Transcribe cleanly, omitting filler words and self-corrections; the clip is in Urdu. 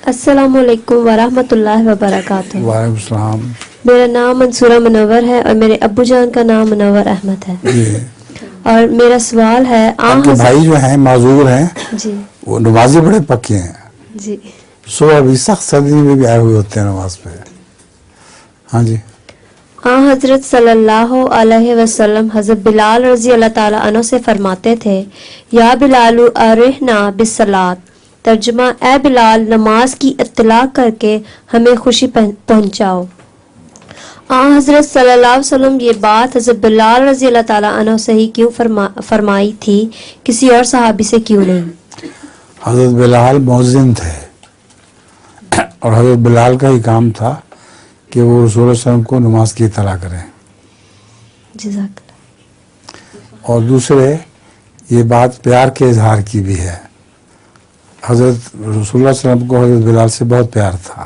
السلام علیکم ورحمۃ اللہ وبرکاتہ۔ وعلیکم السلام۔ میرا نام منصورہ منور ہے اور میرے ابو جان کا نام منور احمد ہے جی، اور میرا سوال ہے آپ کے بھائی جو ہیں معذور ہیں جی وہ نمازی بڑے پکے ہیں، جی صبح ابھی سخت سردی میں بھی آئے ہوئے ہوتے ہیں نماز پہ۔ ہاں جی، حضرت صلی اللہ علیہ وسلم حضرت بلال رضی اللہ تعالیٰ عنہ سے فرماتے تھے، یا بلال ارحنا بالصلاۃ، ترجمہ اے بلال نماز کی اطلاع کر کے ہمیں خوشی پہنچاؤ۔ حضرت صلی اللہ علیہ وسلم یہ بات حضرت بلال رضی اللہ تعالیٰ عنہ سے ہی کیوں فرمائی تھی، کسی اور صحابی سے کیوں نہیں؟ حضرت بلال مؤذن تھے اور حضرت بلال کا ہی کام تھا کہ وہ رسول اللہ علیہ وسلم کو نماز کی اطلاع کریں، جزاک اللہ۔ اور دوسرے یہ بات پیار کے اظہار کی بھی ہے۔ حضرت رسول اللہ علیہ وسلم کو حضرت بلال سے بہت پیار تھا۔